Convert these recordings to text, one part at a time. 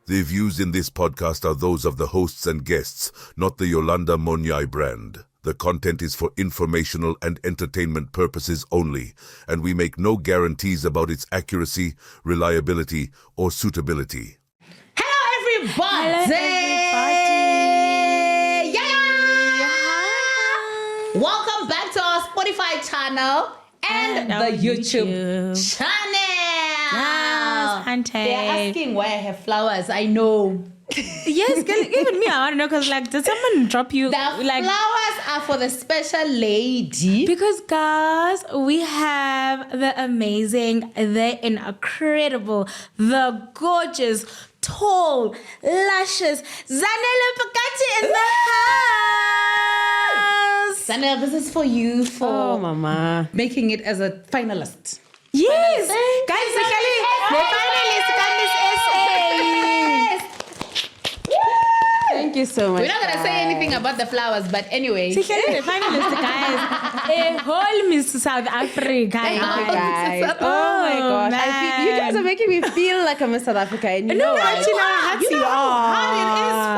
The views in this podcast are those of the hosts and guests, not the Yolanda Monyai brand. The content is for informational and entertainment purposes only, and we make no guarantees about its accuracy, reliability, or suitability. Hello, everybody! Yeah! Welcome back to our Spotify channel and the YouTube channel. Yes, they're asking why I have flowers. I know. Yes, even me, I want to know, because like, did someone drop you? The flowers are for the special lady. Because guys, we have the amazing, the incredible, the gorgeous, tall, luscious Zanele Pakathi in the house. Zanele, this is for you for mama, making it as a finalist. Yes, guys, the finalist got this essay. Thank you so much. We're not going to say anything about the flowers, but anyway. The finalist, guys. A whole Miss South Africa. Thank you, guys. Oh my gosh. You guys are making me feel like I'm Miss South Africa. And you know how it is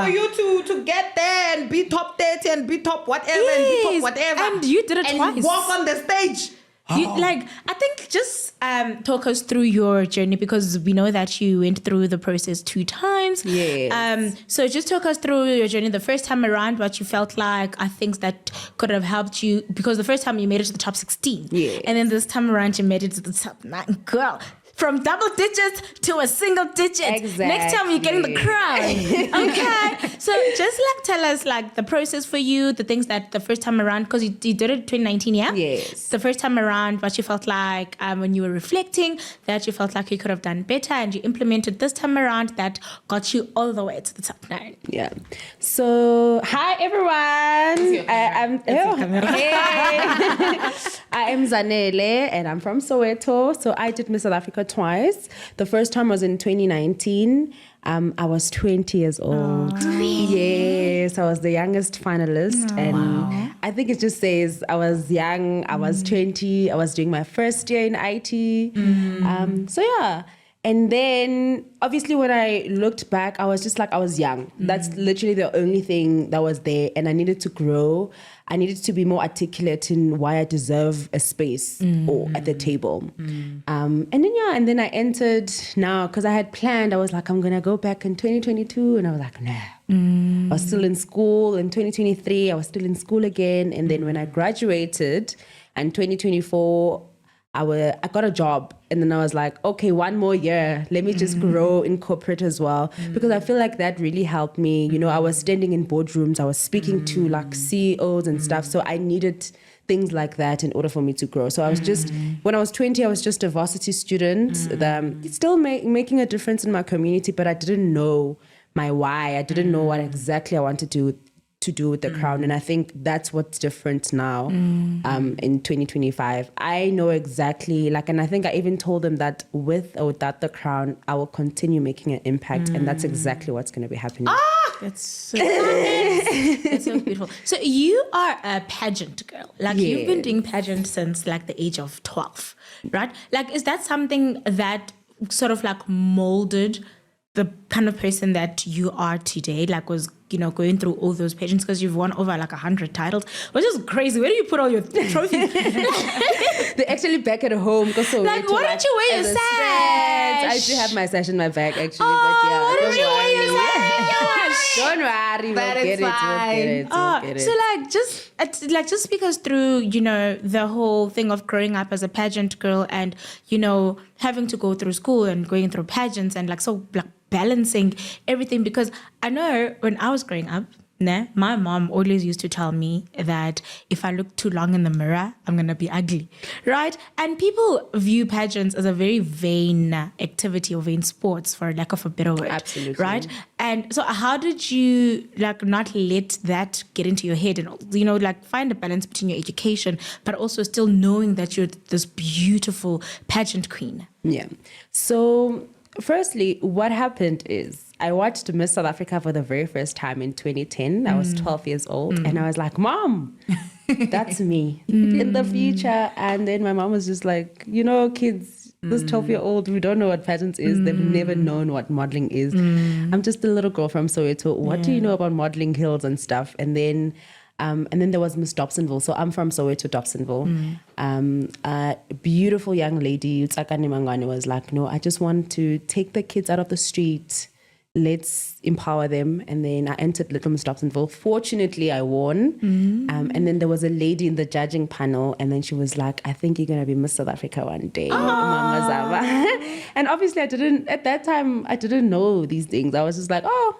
for you to get there and be top 30 and be top whatever and be top whatever. And you did it and twice. Walk on the stage. I think just talk us through your journey, because we know that you went through the process 2 times. Yes. So just talk us through your journey. The first time around, what you felt like, I think that could have helped you, because the first time you made it to the top 16. Yes. And then this time around, you made it to the top 9. Girl, from double digits to a single digit. Exactly. Next time you're getting the crown. Okay. So just like tell us like the process for you, the things that the first time around, because you did it 2019, yeah? Yes. The first time around, what you felt like when you were reflecting, that you felt like you could have done better, and you implemented this time around that got you all the way to the top 9. Yeah. So, hi everyone. I am Zanele and I'm from Soweto. So I did Miss South Africa twice. The first time was in 2019. I was 20 years old. Oh, yes, I was the youngest finalist. And I think it just says I was young, I was 20, I was doing my first year in IT. So yeah. And then obviously when I looked back, I was just like, I was young. That's literally the only thing that was there. And I needed to grow. I needed to be more articulate in why I deserve a space or at the table. And then I entered now, because I had planned, I was like, I'm going to go back in 2022. And I was like, nah. I was still in school. In 2023, I was still in school again. And then when I graduated in 2024, I got a job, and then I was like, okay, 1 more year. Let me just grow in corporate as well. Because I feel like that really helped me. You know, I was standing in boardrooms. I was speaking to like CEOs and stuff. So I needed things like that in order for me to grow. So I was just, when I was 20, I was just a varsity student. Still making a difference in my community, but I didn't know my why. I didn't know what exactly I wanted to do with the crown. And I think that's what's different now in 2025. I know exactly, and I think I even told them that with or without the crown, I will continue making an impact. And that's exactly what's going to be happening. That's so nice. That's so beautiful. So you are a pageant girl. You've been doing pageant since the age of 12, right? Is that something that sort of molded the kind of person that you are today? Was going through all those pageants, because you've won over 100 titles, which is crazy. Where do you put all your trophies? They actually back at home. Why don't you wear your sash? I do have my sash in my bag actually. Oh, but yeah, why don't you wear your sash? Don't worry, we'll get it. So just speak us through, the whole thing of growing up as a pageant girl, and having to go through school and going through pageants, and balancing everything. Because I know when I was growing up, my mom always used to tell me that if I look too long in the mirror, I'm going to be ugly, right? And people view pageants as a very vain activity or vain sports, for lack of a better word. Absolutely. Right? And so how did you not let that get into your head and, find a balance between your education, but also still knowing that you're this beautiful pageant queen? Yeah. So firstly, what happened is I watched Miss South Africa for the very first time in 2010. I was 12 years old and I was like, Mom, that's me in the future. And then my mom was just like, kids, this 12-year-old who don't know what pageants is. They've never known what modeling is. I'm just a little girl from Soweto. What do you know about modeling hills and stuff? And then there was Miss Dobsonville. So I'm from Soweto, Dobsonville. A beautiful young lady, Utsakani Mangwane, was like, no, I just want to take the kids out of the street. Let's empower them. And then I entered Little Miss Dobsonville. Fortunately, I won. And then there was a lady in the judging panel. And then she was like, I think you're going to be Miss South Africa one day, Mama Zava. And obviously, at that time, I didn't know these things. I was just like, oh.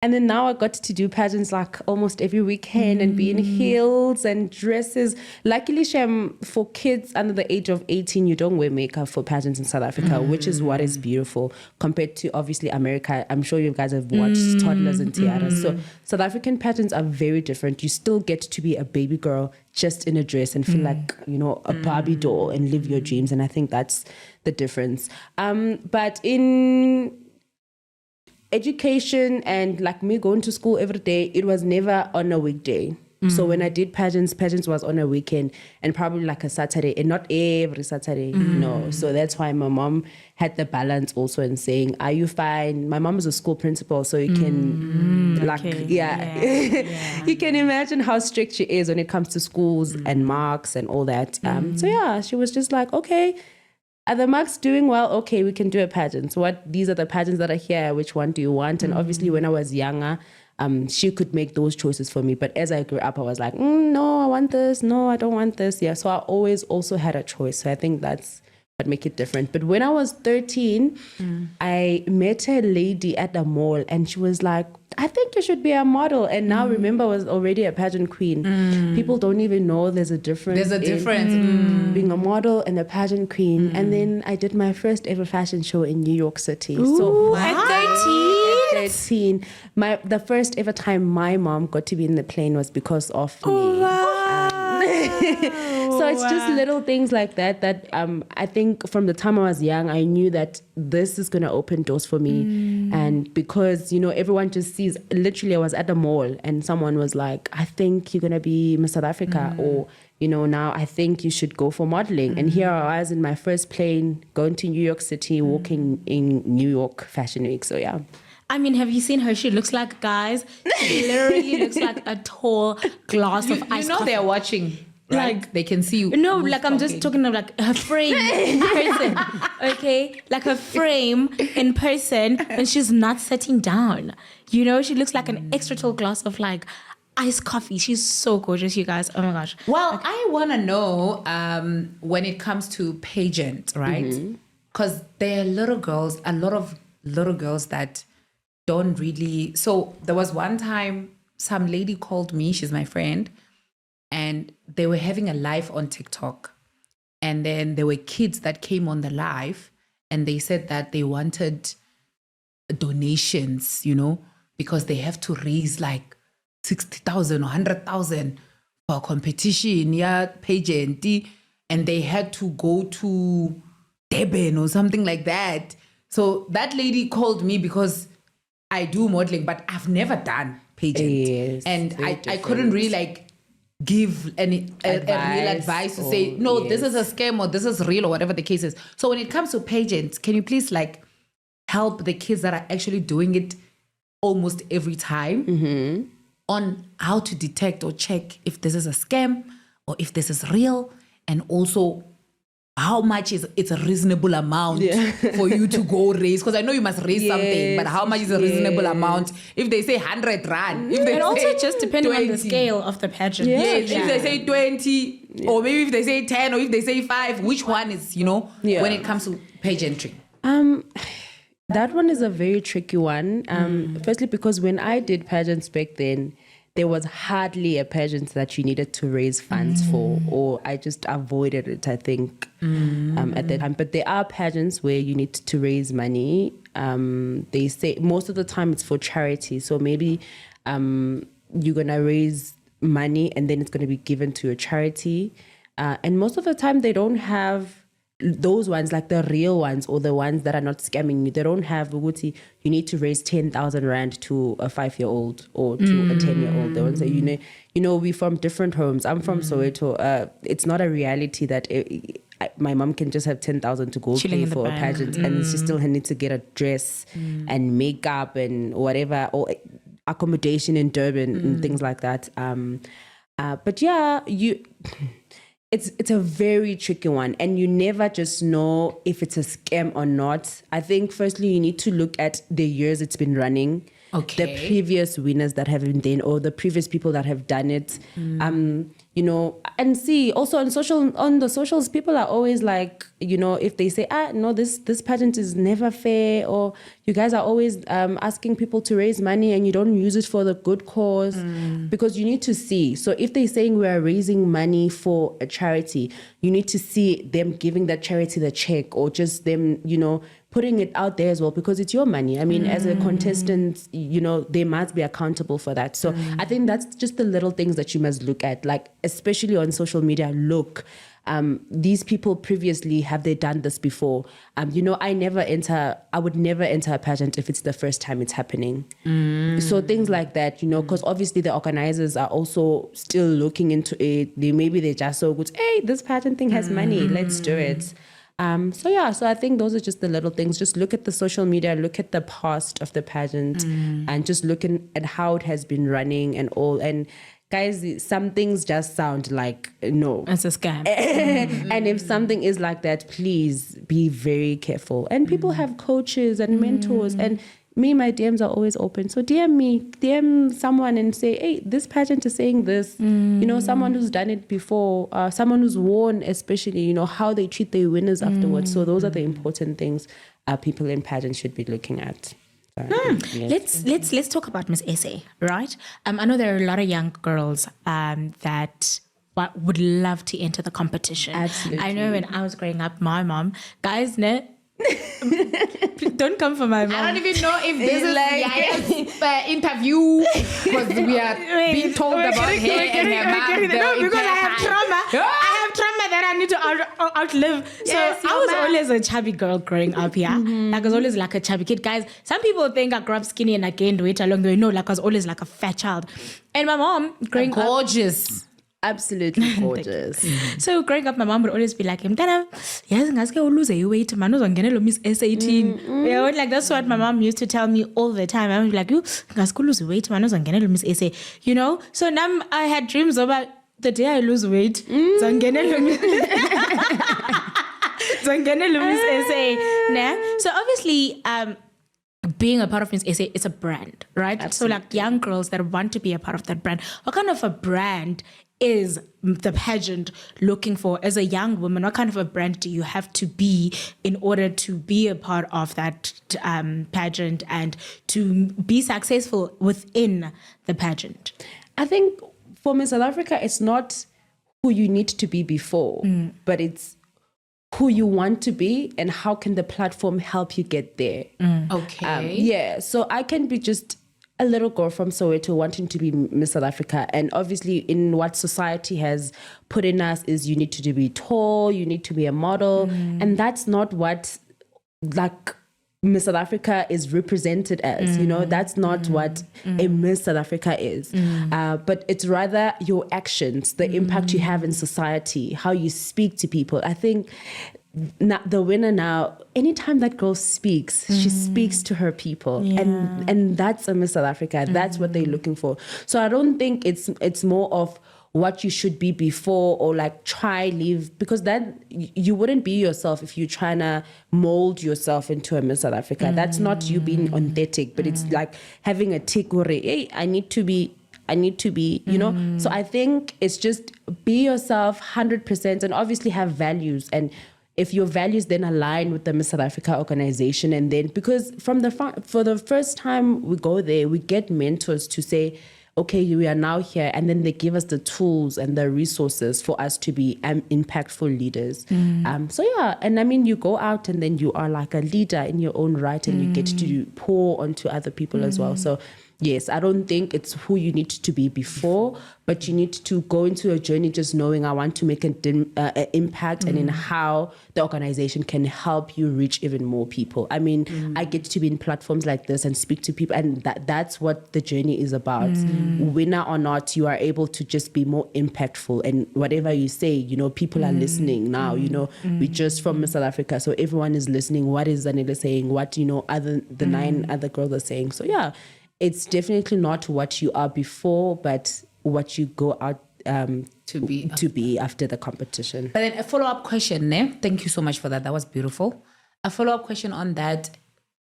And then now I got to do pageants like almost every weekend and be in heels and dresses. Luckily, Shem, for kids under the age of 18, you don't wear makeup for pageants in South Africa, which is what is beautiful compared to obviously America. I'm sure you guys have watched Toddlers and Tiaras. So South African pageants are very different. You still get to be a baby girl just in a dress and feel like, you know, a Barbie doll and live your dreams. And I think that's the difference. But in education and like me going to school every day, it was never on a weekday. So when I did pageants was on a weekend and probably like a Saturday, and not every Saturday, no. So that's why my mom had the balance also in saying, are you fine? My mom is a school principal, so you can you can imagine how strict she is when it comes to schools and marks and all that. So yeah, she was just like, okay, are the marks doing well? Okay, we can do a pageant. So these are the pageants that are here. Which one do you want? And obviously when I was younger, she could make those choices for me. But as I grew up, I was like, no, I want this. No, I don't want this. Yeah, so I always also had a choice. So I think that's what make it different. But when I was 13, I met a lady at the mall and she was like, I think you should be a model. And now remember, I was already a pageant queen. People don't even know there's a difference. There's a difference. Being a model and a pageant queen. And then I did my first ever fashion show in New York City. Ooh, at 13? The first ever time my mom got to be in the plane was because of me. So it's just little things like that I think from the time I was young, I knew that this is going to open doors for me. And because, you know, everyone just sees, literally I was at the mall and someone was like, I think you're going to be Miss South Africa, or, you know, now I think you should go for modeling. And here I was in my first plane going to New York City, walking in New York Fashion Week. So yeah. I mean, have you seen her? She looks like, guys, she literally looks like a tall glass of ice. You know coffee. they're watching. Right? Like, they can see you. No, like I'm just talking of like her frame in person. Okay, like her frame in person when she's not sitting down. You know, she looks like an extra tall glass of like iced coffee. She's so gorgeous, you guys. Oh my gosh. Well, I want to know when it comes to pageant, right? Because there are a lot of little girls that don't really. So there was one time some lady called me. She's my friend. And they were having a live on TikTok. And then there were kids that came on the live and they said that they wanted donations, you know, because they have to raise like 60,000 or 100,000 for a competition, pageant. And they had to go to Durban or something like that. So that lady called me because I do modeling, but I've never done pageant. Yes, and I couldn't really like give a real advice to say, no, this is a scam or this is real or whatever the case is. So when it comes to pageants, can you please like help the kids that are actually doing it almost every time on how to detect or check if this is a scam or if this is real, and also how much it's a reasonable amount for you to go raise? Because I know you must raise something, but how much is a reasonable amount? If they say 100 rand, if they And also say just depending 20, on the scale of the pageant. Yes, if they say 20, or maybe if they say 10, or if they say 5, which one is, you know, when it comes to pageantry? That one is a very tricky one. Firstly, because when I did pageants back then, there was hardly a pageant that you needed to raise funds for, or I just avoided it, I think, at that time. But there are pageants where you need to raise money. They say most of the time it's for charity. So maybe you're going to raise money and then it's going to be given to a charity. And most of the time they don't have those ones, like the real ones or the ones that are not scamming you. They don't have Uguti, you need to raise 10,000 rand to a 5-year-old or to a 10-year-old. They won't say, you know, we're from different homes. I'm from Soweto. It's not a reality that my mom can just have 10,000 to go Chilling pay in the for a bank. pageant, and she still need to get a dress and makeup and whatever, or accommodation in Durban and things like that. But yeah, it's a very tricky one, and you never just know if it's a scam or not. I think firstly you need to look at the years it's been running. Okay. The previous winners that have been there, or the previous people that have done it, you know, and see also on the socials, people are always like, you know, if they say, no, this pageant is never fair, or you guys are always asking people to raise money and you don't use it for the good cause, because you need to see. So if they're saying we are raising money for a charity, you need to see them giving that charity the check, or just them, you know, putting it out there as well, because it's your money. I mean, as a contestant, you know, they must be accountable for that. So I think that's just the little things that you must look at, like, especially on social media. Look, these people previously, have they done this before? You know, I would never enter a pageant if it's the first time it's happening. So things like that, you know, because obviously the organizers are also still looking into it. Maybe they're just so good. Hey, this pageant thing has money. Let's do it. So I think those are just the little things. Just look at the social media, look at the past of the pageant, and just looking at how it has been running and all. And guys, some things just sound like no. It's a scam. And if something is like that, please be very careful. And people have coaches and mentors, and me, my DMs are always open. So DM someone and say, hey, this pageant is saying this. You know, someone who's done it before, someone who's won, especially, you know, how they treat their winners afterwards. So those are the important things people in pageants should be looking at. Let's talk about Miss SA, right? I know there are a lot of young girls that would love to enter the competition. Absolutely. I know when I was growing up, my mom, guys, don't come for my mom. I don't even know if this is like interview, because we are being told about her and her mom. No, because I have trauma. I have trauma that I need to outlive. Yes, so I was always a chubby girl growing up, yeah? Like I was always like a chubby kid. Guys, some people think I grew up skinny and I gained weight along the way. No, like I was always like a fat child. And my mom growing up... Gorgeous. Absolutely gorgeous. So growing up, my mom would always be like, "Mtana, yes, ngaske lose weight, man, uzongena Miss S18." You know, like that's what my mom used to tell me all the time. I would be like, "You ngaske lose weight, man, uzongena Miss SA." You know, so now I had dreams about the day I lose weight, zongena Miss SA. Nah? So obviously, being a part of Miss SA, it's a brand, right? Absolutely. So like young girls that want to be a part of that brand, what kind of a brand is the pageant looking for as a young woman? What kind of a brand do you have to be in order to be a part of that pageant and to be successful within the pageant? I think for Miss South Africa, it's not who you need to be before, but it's who you want to be and how can the platform help you get there. Okay. So I can be just a little girl from Soweto wanting to be Miss South Africa, and obviously in what society has put in us is you need to be tall, you need to be a model, and that's not what like Miss South Africa is represented as. You know, that's not what a Miss South Africa is. But it's rather your actions, the impact you have in society, how you speak to people. I think the winner now, anytime that girl speaks, she speaks to her people, and that's a Miss South Africa. That's what they're looking for. So I don't think it's more of what you should be before, or like try live, because then you wouldn't be yourself if you're trying to mold yourself into a Miss South Africa. That's not you being authentic, but it's like having a tick or hey, I need to be, you know. So I think it's just be yourself 100%, and obviously have values. And if your values then align with the Miss South Africa organization, and then because for the first time we go there, we get mentors to say, okay, we are now here, and then they give us the tools and the resources for us to be impactful leaders. And I mean, you go out and then you are like a leader in your own right, and you get to pour onto other people as well. So Yes, I don't think it's who you need to be before, but you need to go into a journey just knowing I want to make an impact and in how the organization can help you reach even more people. I mean, I get to be in platforms like this and speak to people, and that's what the journey is about. Winner or not, you are able to just be more impactful, and whatever you say, you know, people are listening now. You know, we're just from South Africa, so everyone is listening. What is Zanele saying? What, you know, the 9 other girls are saying. So yeah, it's definitely not what you are before, but what you go out to be after the competition. But then a follow-up question, ne? Thank you so much for that. That was beautiful. A follow-up question on that.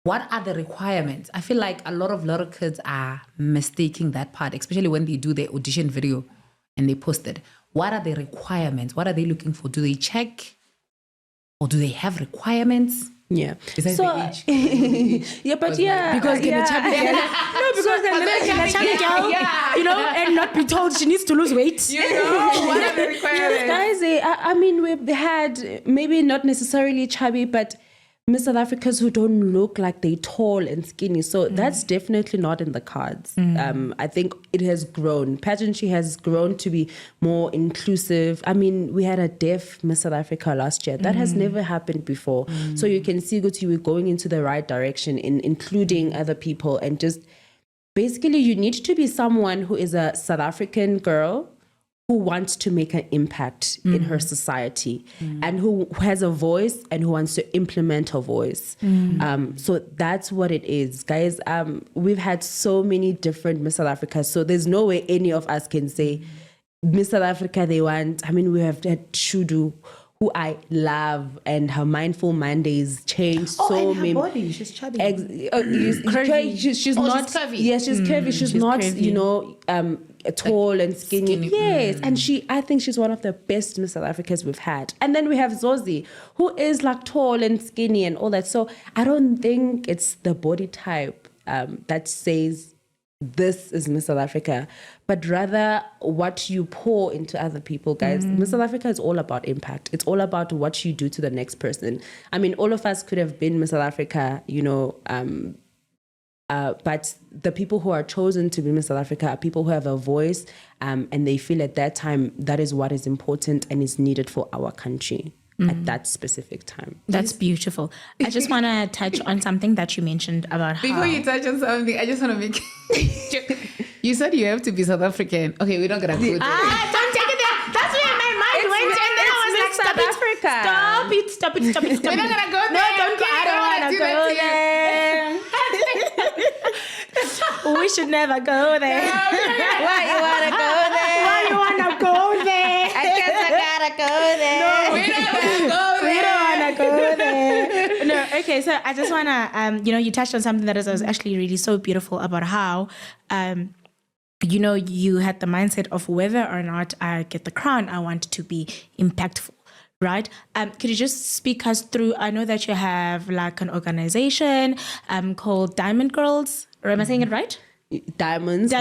What are the requirements? I feel like a lot of kids are mistaking that part, especially when they do their audition video and they post it. What are the requirements? What are they looking for? Do they check? Or do they have requirements? Yeah. Is that the age? Yeah, but yeah. Because can a chubby girl, no, because can a chubby girl, you know, and not be told she needs to lose weight. You know, what are the requirements? Guys, I mean, we've had maybe not necessarily chubby, but Miss South Africans who don't look like they're tall and skinny. So that's definitely not in the cards. I think it has grown. Pageantry has grown to be more inclusive. I mean, we had a deaf Miss South Africa last year. That has never happened before. So you can see that you were going into the right direction in including other people, and just basically you need to be someone who is a South African girl who wants to make an impact in her society and who has a voice and who wants to implement her voice. So that's what it is. Guys, we've had so many different Miss South Africa, so there's no way any of us can say Miss South Africa they want. I mean, we have had Shudu, who I love, and her Mindful Mondays changed so many. Body, she's chubby. Curvy. She's not. She's curvy. Yes, she's curvy. She's not, curvy. you know, tall and skinny. Yes, and I think she's one of the best Miss South Africans we've had. And then we have Zozi, who is like tall and skinny and all that. So I don't think it's the body type that says this is Miss South Africa, but rather what you pour into other people, guys. Miss South Africa is all about impact. It's all about what you do to the next person. I mean, all of us could have been Miss South Africa, you know, but the people who are chosen to be Miss South Africa are people who have a voice, and they feel at that time that is what is important and is needed for our country at that specific time. That's beautiful. I just want to touch on something that you mentioned about how... Before you touch on something, I just want to make... You said you have to be South African. Okay, we're not going to do that. Don't take it there. That's where my mind went, and then I was like, South Africa. Stop it. We're not going to go there. No, don't go. I don't want to go there. We should never go there. Why you want to go there? Why you want to go there? I guess I gotta go there. We don't want to go there. We don't want to go there. No, okay, so I just want to, you touched on something that was actually really so beautiful about how, you had the mindset of whether or not I get the crown, I want to be impactful, right? Could you just speak us through, I know that you have like an organization called Diamond Girls, or am I saying it right? Diamond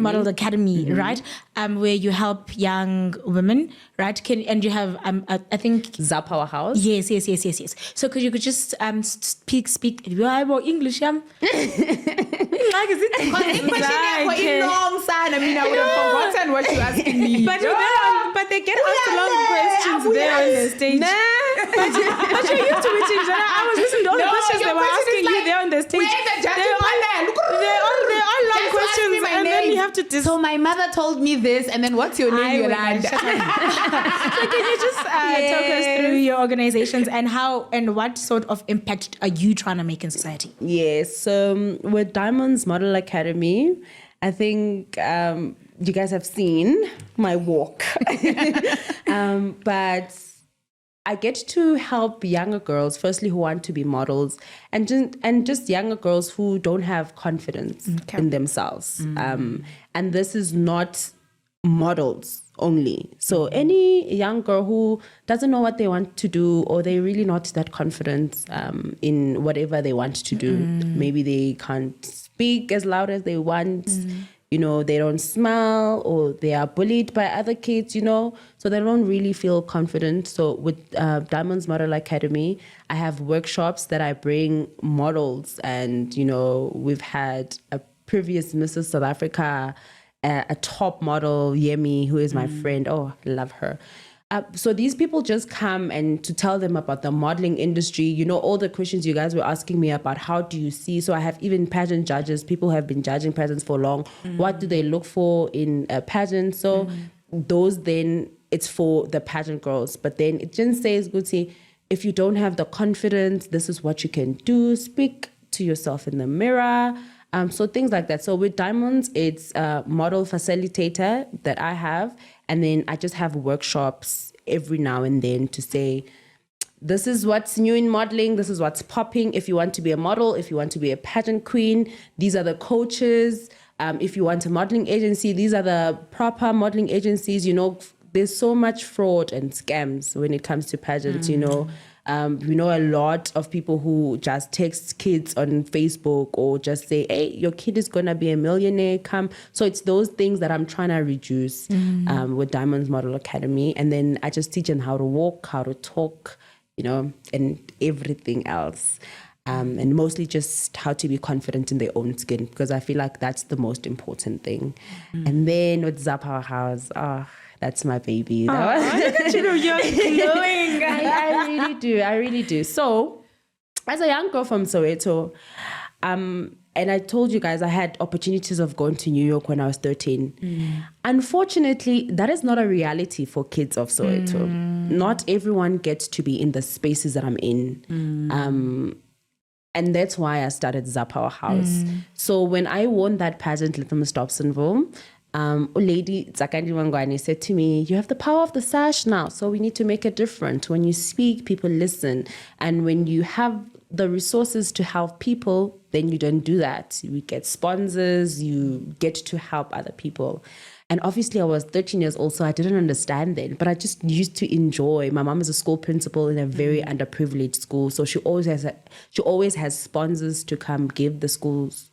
Model Academy, right? Where you help young women, right? And you have, I think... Zap Our House. Yes. So could you just speak English, I mean, I would have forgotten what you're asking me. But they get asked long questions there on the stage. But you're used to it. I was listening to all the questions they were asking you there on the stage. They're all long questions, and then you have to... So my mother told me this, and then what's your name, Yolanda? So can you just talk us through your organizations and how and what sort of impact are you trying to make in society? Yes, with Diamond's Model Academy, I think you guys have seen my walk. But I get to help younger girls, firstly, who want to be models, and just younger girls who don't have confidence in themselves. And this is not models only. So any young girl who doesn't know what they want to do, or they're really not that confident in whatever they want to do. Maybe they can't speak as loud as they want. They don't smile, or they are bullied by other kids, so they don't really feel confident. So with Diamond's Model Academy, I have workshops that I bring models, and, we've had previous Mrs. South Africa, a top model, Yemi, who is my friend. Oh, I love her. So these people just come and to tell them about the modeling industry, you know, all the questions you guys were asking me about, how do you see? So I have even pageant judges, people have been judging pageants for long. What do they look for in a pageant? So those then, it's for the pageant girls. But then it just says, Guti, if you don't have the confidence, this is what you can do. Speak to yourself in the mirror. So things like that. So with Diamonds, it's a model facilitator that I have. And then I just have workshops every now and then to say, this is what's new in modeling. This is what's popping. If you want to be a model, if you want to be a pageant queen, these are the coaches. If you want a modeling agency, these are the proper modeling agencies. You know, there's so much fraud and scams when it comes to pageants, you know. We know a lot of people who just text kids on Facebook or just say, hey, your kid is going to be a millionaire, come. So it's those things that I'm trying to reduce with Diamonds Model Academy. And then I just teach them how to walk, how to talk, you know, and everything else. And mostly just how to be confident in their own skin, because I feel like that's the most important thing. And then with Zap Our House, that's my baby. Look at you, you're glowing. I really do. So, as a young girl from Soweto, and I told you guys I had opportunities of going to New York when I was 13. Unfortunately, that is not a reality for kids of Soweto. Not everyone gets to be in the spaces that I'm in. And that's why I started Zap Our House. So when I won that pageant, Little Miss Dobsonville, a lady, Zakandi Wangwani, said to me, you have the power of the sash now, so we need to make it different. When you speak, people listen. And when you have the resources to help people, then you don't do that. You get sponsors, you get to help other people. And obviously I was 13 years old, so I didn't understand then, but I just used to enjoy. My mom is a school principal in a very underprivileged school, so she always has sponsors to come give the schools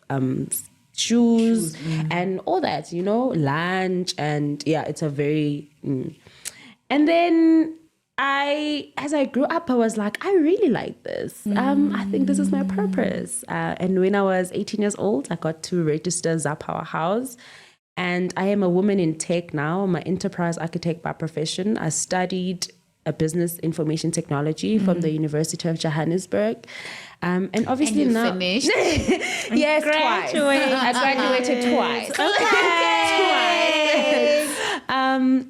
shoes and all that, you know, lunch, and yeah, it's a very And then as I grew up, I was like, I really like this. I think this is my purpose. And when I was 18 years old, I got to register Zap Our House. And I am a woman in tech now. I'm an enterprise architect by profession. I studied a business information technology from the University of Johannesburg. And obviously and you now... finished? Yes, twice. I graduated twice. Twice.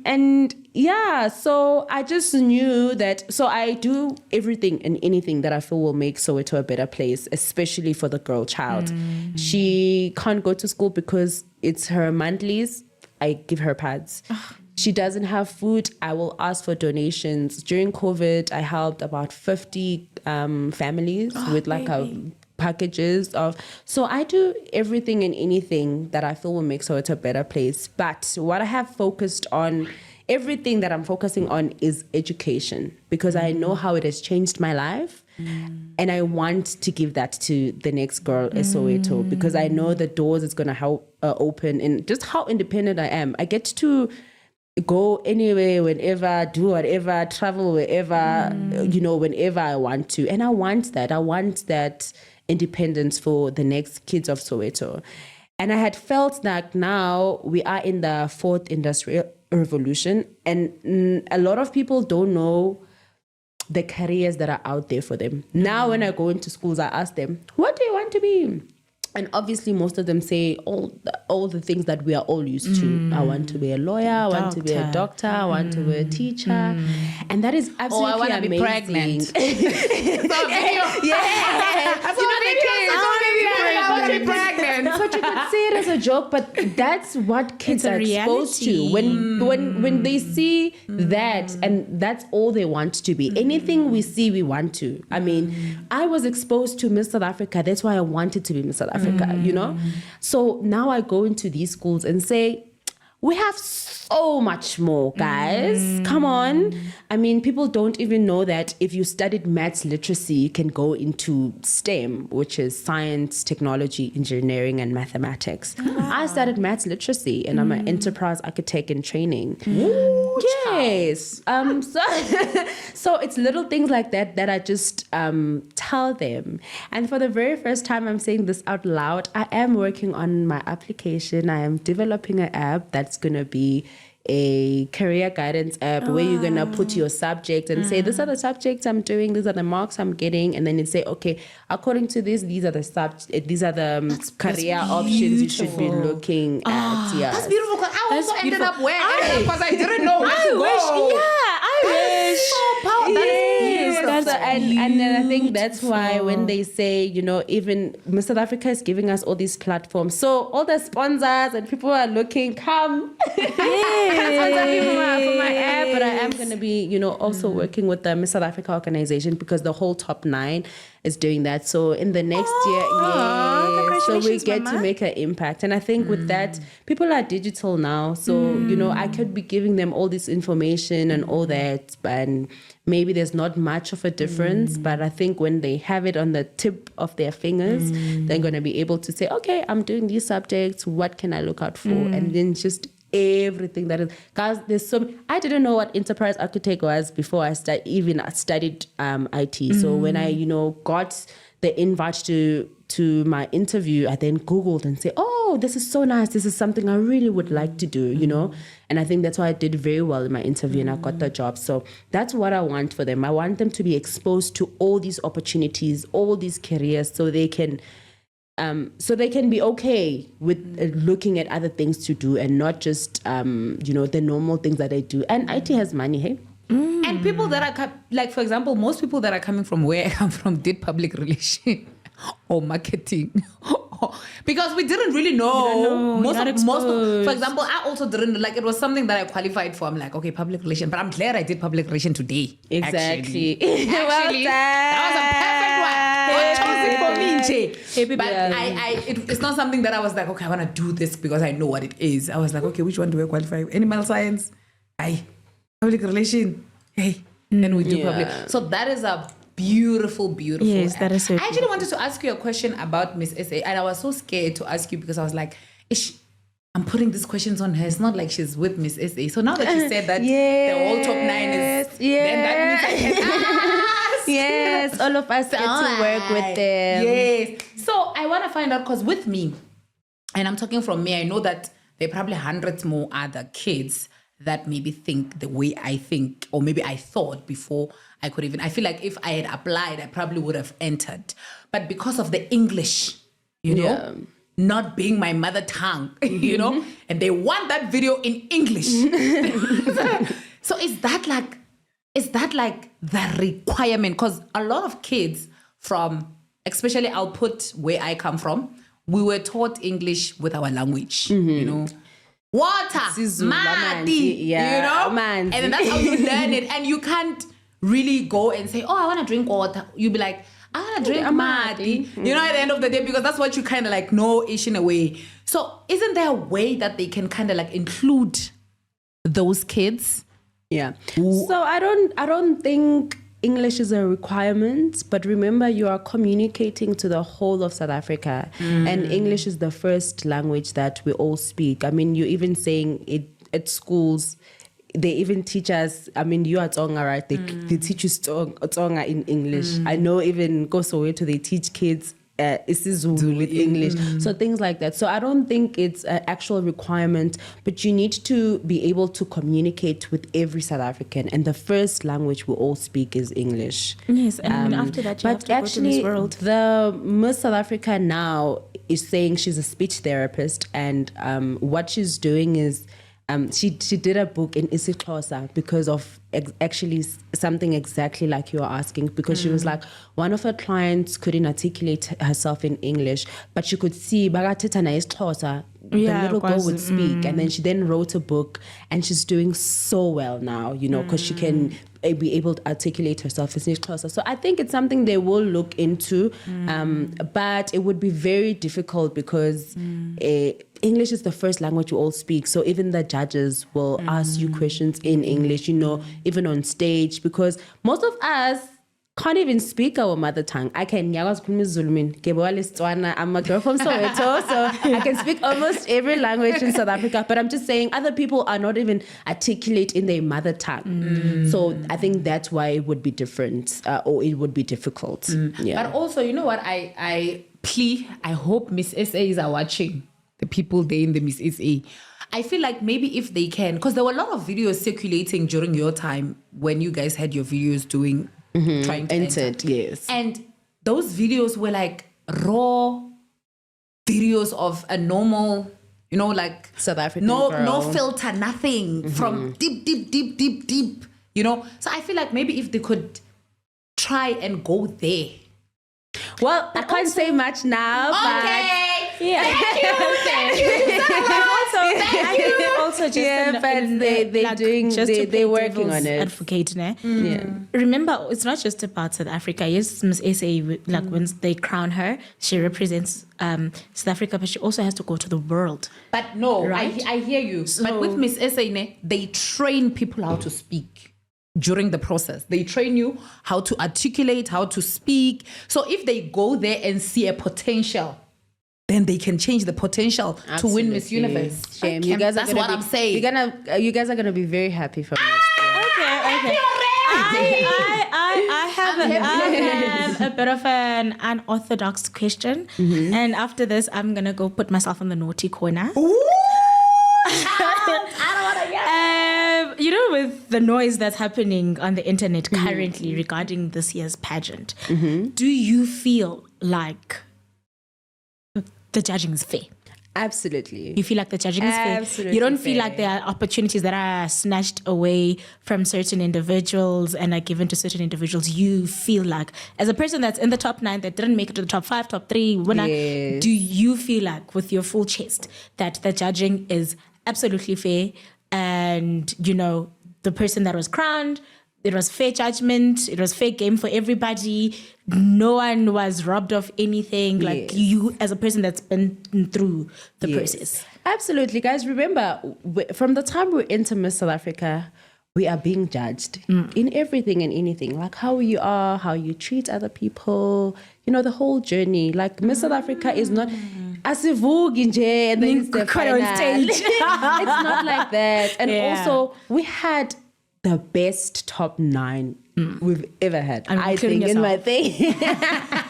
And yeah, so I just knew that, so I do everything and anything that I feel will make Soweto a better place, especially for the girl child. She can't go to school because it's her monthlies. I give her pads. She doesn't have food. I will ask for donations. During COVID, I helped about 50 families with like packages of. So I do everything and anything that I feel will make Soweto a better place. But what I have focused on, everything that I'm focusing on is education, because I know how it has changed my life. And I want to give that to the next girl in Soweto, because I know the doors it's going to help open, and just how independent I am. I get to go anywhere, whenever, do whatever, travel wherever, you know, whenever I want to. And I want that. I want that independence for the next kids of Soweto. And I had felt that now we are in the fourth industrial revolution, and a lot of people don't know the careers that are out there for them. Now, when I go into schools, I ask them, what do you want to be? And obviously, most of them say all the things that we are all used to. I want to be a lawyer. I want to be a doctor. I want to be a teacher. And that is absolutely amazing. I want to be pregnant. I want to be pregnant. But you could say it as a joke, but that's what kids are exposed to. When they see that, and that's all they want to be. Anything we see, we want to. I mean, I was exposed to Miss South Africa. That's why I wanted to be Miss South Africa, you know? So now I go into these schools and say, we have so much more, guys. Come on. I mean, people don't even know that if you studied maths literacy, you can go into STEM, which is science, technology, engineering, and mathematics. I studied maths literacy, and I'm an enterprise architect in training. Ooh, yes. So it's little things like that I just tell them. And for the very first time, I'm saying this out loud. I am working on my application. I am developing an app that's going to be a career guidance app where you're going to put your subject and say, these are the subjects I'm doing, these are the marks I'm getting. And then it say, okay, according to this, these are the career options you should be looking at. Yeah. That's beautiful, because I also ended up where I ended up because I didn't know where to go. I wish. So powerful. That is beautiful. And then I think that's why when they say, even South Africa is giving us all these platforms. So all the sponsors and people are looking, come. Sponsor me for my app. But I am going to be, also working with the Miss South Africa organization, because the whole top 9 is doing that. So in the next year, so we get to make an impact. And I think with that, people are digital now. So, I could be giving them all this information and all that, and maybe there's not much of a difference, but I think when they have it on the tip of their fingers, they're going to be able to say, okay, I'm doing these subjects. What can I look out for? And then just everything that is, guys, there's I didn't know what enterprise architect was before I studied IT. So when I, got the invite to my interview, I then Googled and said, oh, this is so nice. This is something I really would like to do, And I think that's why I did very well in my interview and I got the job. So that's what I want for them. I want them to be exposed to all these opportunities, all these careers, so they can be okay with looking at other things to do and not just, the normal things that they do. And IT has money, hey? And people that are, like, for example, most people that are coming from where I come from did public relations or marketing. Because we didn't really know. For example, I also didn't, it was something that I qualified for. I'm like, okay, public relation. But I'm glad I did public relation today. Exactly. Actually, that was a perfect one. It was chosen for me, but it's not something that I was like, okay, I want to do this because I know what it is. I was like, okay, which one do I qualify? Animal science? Public relation? Hey. Then we do public. So that is a beautiful. Yes, that is so I actually wanted to ask you a question about Miss SA, and I was so scared to ask you because I was like, I'm putting these questions on her. It's not like she's with Miss SA. So now that you said that the whole top 9 is, then that means I can ask. Yes, all of us get to work with them. Yes. So I want to find out, because with me, and I'm talking from me, I know that there are probably hundreds more other kids that maybe think the way I think, or maybe I thought before I could even. I feel like if I had applied, I probably would have entered. But because of the English, not being my mother tongue, and they want that video in English. So is that like the requirement? Because a lot of kids especially I'll put where I come from, we were taught English with our language, Water, mati, and then that's how you learn it. And you can't really go and say, oh, I want to drink water. You'll be like, I want to drink mati, at the end of the day, because that's what you kind of like know-ish in a way. So isn't there a way that they can kind of like include those kids? Yeah. So I don't think English is a requirement, but remember, you are communicating to the whole of South Africa, and English is the first language that we all speak. I mean, you're even saying it at schools. They even teach us, you are Tsonga, right? They teach you Tsonga in English. I know even Kosoweto, they teach kids isiZulu with English. So things like that. So I don't think it's an actual requirement, but you need to be able to communicate with every South African. And the first language we all speak is English. Yes, and after that you have to go to Miss World. The Miss South Africa now is saying she's a speech therapist, and what she's doing is she did a book in isiXhosa because of actually something exactly like you are asking, because she was like, one of her clients couldn't articulate herself in English, but she could see bagathetha na isiXhosa. The little girl would speak, and then she then wrote a book, and she's doing so well now, because she can be able to articulate herself in isiXhosa. So I think it's something they will look into, but it would be very difficult because English is the first language you all speak. So even the judges will ask you questions in English, even on stage, because most of us can't even speak our mother tongue. I'm a girl from Soweto, so I can speak almost every language in South Africa. But I'm just saying other people are not even articulate in their mother tongue. So I think that's why it would be different, or it would be difficult. Yeah. But also, you know what? I hope Miss SAs are watching, the people there in the Miss SA. I feel like maybe if they can, because there were a lot of videos circulating during your time when you guys had your videos doing trying to enter. Yes. And those videos were like raw videos of a normal, like South African no girl. filter, nothing from deep, So I feel like maybe if they could try and go there. Well, I can't say much now, Okay. but yeah. Thank you. Also, just they're working on it. Advocate, né? Yeah. Remember, it's not just about South Africa. Yes, Miss SA, like when they crown her, she represents South Africa, but she also has to go to the world. But no, Right? I hear you. But with Miss SA, they train people how to speak during the process. They train you how to articulate, how to speak. So if they go there and see a potential, then they can change the potential to win Miss Universe. Shame. You guys That's are what I'm saying. You guys are gonna be very happy from this. Okay. I have a bit of an unorthodox question, and after this, I'm gonna go put myself in the naughty corner. With the noise that's happening on the internet currently regarding this year's pageant, do you feel like the judging is fair? Absolutely. You feel like the judging is fair? Absolutely You don't feel fair. like there are opportunities that are snatched away from certain individuals and are given to certain individuals? You feel like, as a person that's in the top 9 that didn't make it to the top 5, top 3 winner, Yes. do you feel like with your full chest that the judging is absolutely fair and, the person that was crowned, it was fair judgment, it was fair game for everybody, no one was robbed of anything, like you as a person that's been through the process? Absolutely. Guys, remember, from the time we enter Miss South Africa, we are being judged in everything and anything, like how you are, how you treat other people, the whole journey. Like Miss South Africa is not asivugi nje and then it's the final. on stage. It's not like that. And Yeah. also, we had the best top 9 we've ever had. I think in my thing.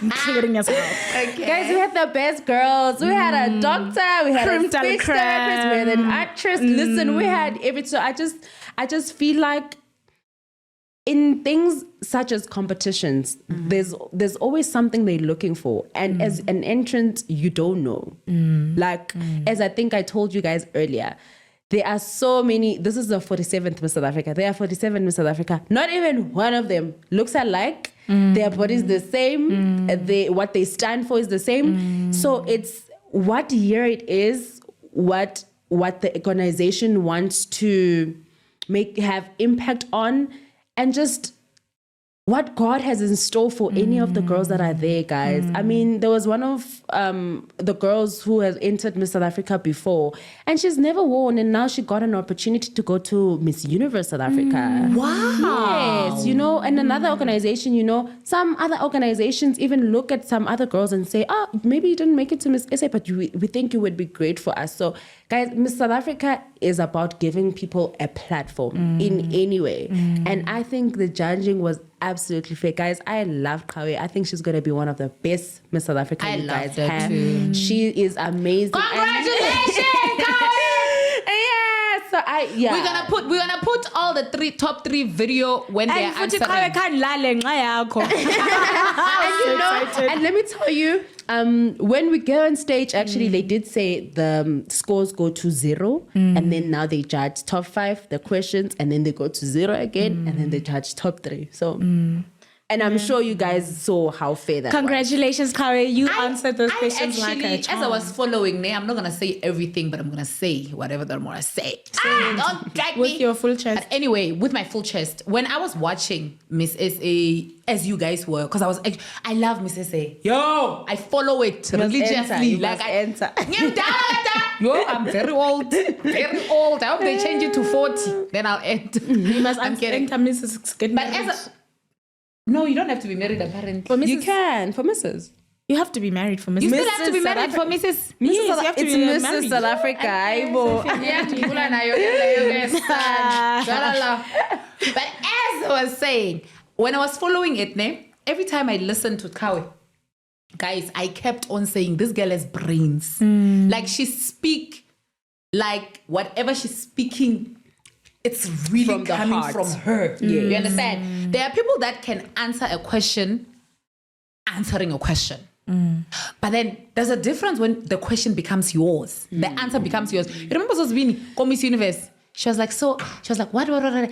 Including yourself. Guys, we had the best girls. We had a doctor. We had Creme a de la speech therapist. We had an creme. actress. Listen, we had everything. So I just feel like in things such as competitions, there's always something they're looking for. And as an entrant, you don't know. As I think I told you guys earlier, there are so many. This is the 47th Miss South Africa. There are 47 Miss South Africa. Not even one of them looks alike. Their body's the same. What they stand for is the same. So it's what year it is, what the organization wants to have impact on, and just what God has in store for any of the girls that are there, guys. I mean, there was one of the girls who has entered Miss South Africa before, and she's never won, and now she got an opportunity to go to Miss Universe South Africa. Wow. Yes, and another organization, some other organizations even look at some other girls and say, maybe you didn't make it to Miss SA, but we think you would be great for us. So, guys, Miss South Africa is about giving people a platform in any way. And I think the judging was absolutely fair. Guys, I love Kawe. I think she's going to be one of the best Miss South Africa I you love guys her have. too. She is amazing. Congratulations, Yeah, so We're gonna put all the top 3 video when they're answering. And let me tell you, when we go on stage, actually, they did say the scores go to 0, and then now they judge top 5, the questions, and then they go to 0 again, and then they judge top 3. So And I'm sure you guys saw how fair that Congratulations, Kare. You answered those questions actually, like a as charm. I was following, I'm not going to say everything, but I'm going to say whatever that I'm going to say. Don't drag with me. your full chest. But anyway, with my full chest, when I was watching Miss SA, as you guys were, because I love Miss SA. Yo, I follow it religiously. You must enter. Yo, I'm very old. Very old. I hope they change it to 40. Then I'll end. You must I'm kidding. enter Mrs. Get But married. no, you don't have to be married apparently. For Mrs. You can, for Mrs. You have to be married for Mrs. You still have to be Mrs. married South for Mrs. Yes, you have to It's be Mrs. married. South Africa. Aibo. But as I was saying, when I was following it, every time I listened to Kawe, guys, I kept on saying, this girl has brains. Like she speak, like whatever she's speaking, it's really From the coming heart. from her. You understand? There are people that can answer a question answering a question. But then there's a difference when the question becomes yours. The answer becomes yours. You remember Zosbini, Miss Universe? She was like, what? And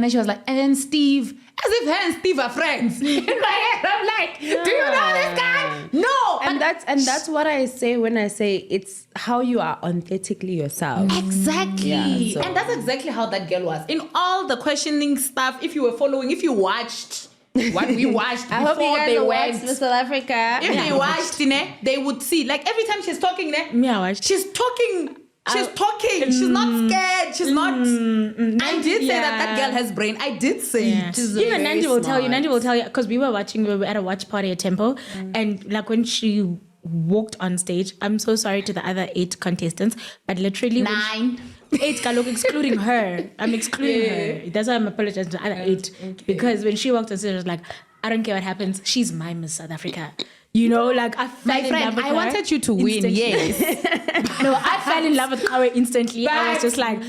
then she was like, and Steve, as if her and Steve are friends. In my head, I'm like, do you know this guy? No. And that's what I say when I say it's how you are authentically yourself. Exactly. Yeah, so- And that's exactly how that girl was. In all the questioning stuff, if you watched what we watched I hope you before guys they watched went. Miss South Africa. If they watched, they would see. Like every time she's talking, Me, I watched. she's talking. She's talking. She's not scared. She's not. I did say that girl has brain. I did say it. She's Even very Nandi will tell you. smart. Nandi will tell you because we were at a watch party at Temple, and like when she walked on stage, I'm so sorry to the other 8 contestants, but literally 9. 8 Kalok, excluding her. I'm excluding her. That's why I'm apologizing to the other 8 because when she walked on stage, I was like, I don't care what happens. She's my Miss South Africa. You know, like I fell My in love friend, with I her wanted you to win. instantly. Yes. No, I fell in love with Kara instantly. I was just like,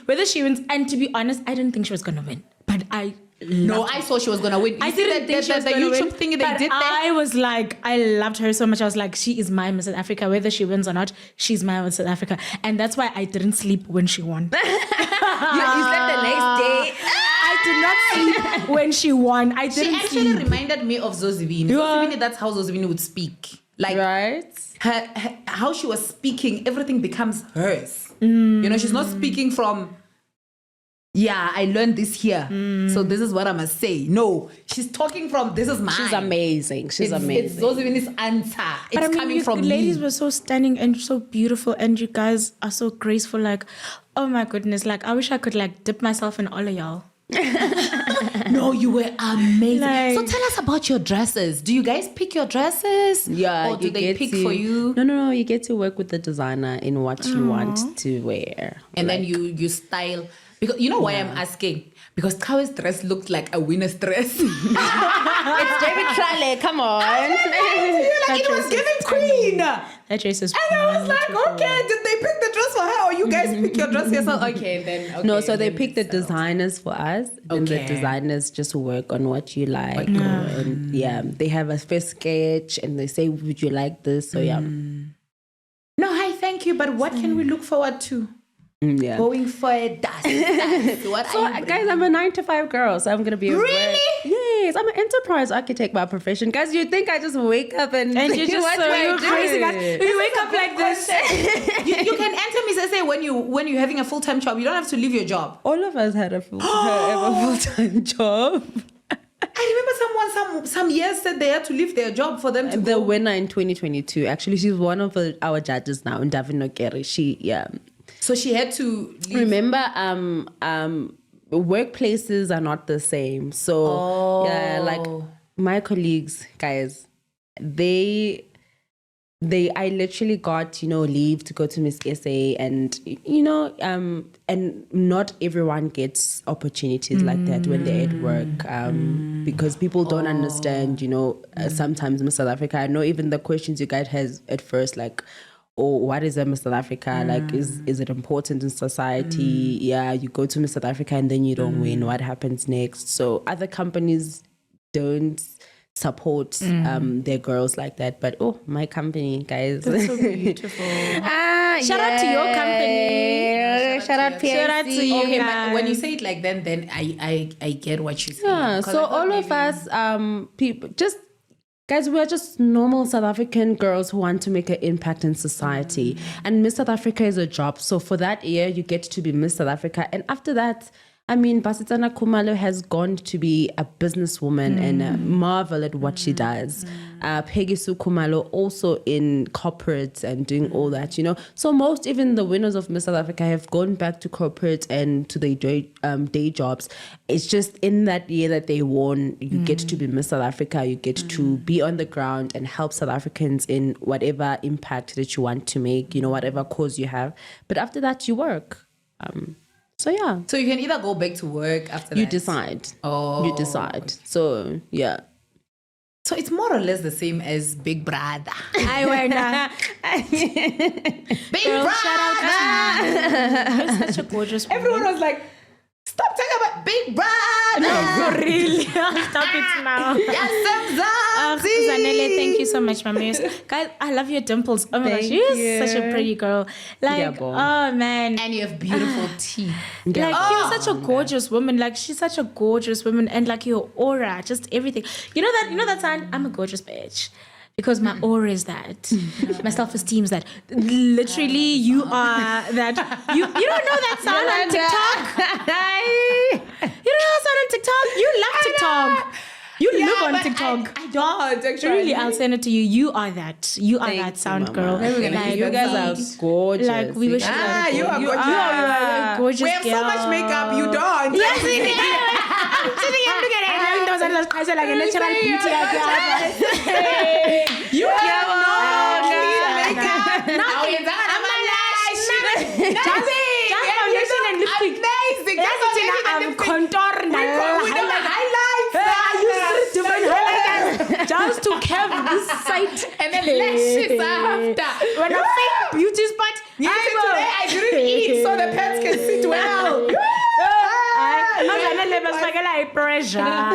whether she wins, and to be honest, I didn't think she was gonna win, but I saw she was gonna win. I didn't think she was the gonna YouTube win, thing they but did there. I was like, I loved her so much. I was like, she is my Miss South Africa. Whether she wins or not, she's my Miss South Africa, and that's why I didn't sleep when she won. You slept the next day. I did not sleep when she won. I She didn't actually sleep. reminded me of Zosivini. Yeah. Zosivini, that's how Zosivini would speak. Like Right? her, how she was speaking, everything becomes hers. You know, she's not speaking from. Yeah, I learned this here, so this is what I must say. No, she's talking from this is mine. She's amazing. She's It's amazing. Zosivini's answer. It's But I mean, coming you from ladies me. were so stunning and so beautiful, and you guys are so graceful. Like, oh my goodness! Like, I wish I could like dip myself in all of y'all. No, you were amazing. Like- So tell us about your dresses. Do you guys pick your dresses? Yeah, Or do you they get pick to- for you? No. You get to work with the designer in what you want to wear. And then you style. Because you know why I'm asking? Because Kawe's dress looked like a winner's dress. It's David Trale. Come on. Like it was giving queen. That dress is. And I was like, okay, did they pick the dress for her or you guys pick your dress yourself? Okay, then. Okay, No, so they then pick the so- designers for us. And the Okay. designers just work on what you like. And they have a first sketch and they say, would you like this? So yeah. No, hi, thank you. But what can we look forward to? Yeah. Going for a dust. What So, are you guys, I'm a 9-to-5 girl, so I'm gonna be Really? Yes, I'm an enterprise architect by profession. Guys, you think I just wake up and And you just what do I you're do? crazy. Guys. You wake up like this. you can enter Miss SA when you're having a full-time job. You don't have to leave your job. All of us had a full-time job. I remember some years said they had to leave their job for them to The go. winner in 2022, actually, she's one of our judges now in Davin Nokeri. So she had to leave. Remember, workplaces are not the same. So like my colleagues, guys, I literally got, leave to go to Miss SA and, and not everyone gets opportunities like that when they're at work because people don't understand, sometimes Miss South Africa, I know even the questions you guys has at first, like, oh, what is a Miss South Africa? Like, is it important in society? Yeah, you go to Miss South Africa and then you don't win. What happens next? So other companies don't support their girls like that. But my company, guys. That's so beautiful. Shout out to your company. Shout out PIC. Shout out to you. Okay, but guys. when you say it like that, then I get what you say. Yeah, so all of us, people, just guys, we are just normal South African girls who want to make an impact in society. And Miss South Africa is a job. So for that year, you get to be Miss South Africa. And after that, I mean, Basitsana Khumalo has gone to be a businesswoman and marvel at what she does. Peggy Sue Khumalo also in corporates and doing all that, you know. So most, even the winners of Miss South Africa, have gone back to corporate and to their day jobs. It's just in that year that they won, you get to be Miss South Africa. You get to be on the ground and help South Africans in whatever impact that you want to make, you know, whatever cause you have. But after that, you work. So yeah. So you can either go back to work after You that. decide. Oh. You decide. So yeah. So it's more or less the same as Big Brother. I wear Big Girl, Brother. shout out to you. You're such a gorgeous woman. Everyone was like, stop talking about Big Brother. No, really. Stop it now. Yes, Zanele, thank you so much, Mami. Guys, I love your dimples. Oh my gosh, Thank you're you. such a pretty girl. Like, Yeah, boy. oh man. And you have beautiful teeth. Like, you're such a gorgeous woman. Like, she's such a gorgeous woman. And like your aura, just everything. You know that sound? I'm a gorgeous bitch. Because my aura is that. My self-esteem is that. Literally, you are that. You don't know that sound on TikTok? You don't know that sound on TikTok? You love TikTok. You live on but TikTok. I don't actually. Really, I'll send it to you. You are that. You are that sound you, girl. Mama. Maybe we're gonna Like, use You guys are gorgeous. Like, we wish you are you gorgeous. are a gorgeous We have so much girl. makeup, you don't. Yes, we do. I'm sitting here looking at it. Those are like a natural beauty. You have no God. makeup. Nothing. I'm Just foundation and lipstick. amazing. That's what I'm contouring. with the highlights. I use different highlighters just to curve this side. And then lashes after. When a fake beauty spot. Yes, today I didn't eat so the pets can sit well. Pressure. Not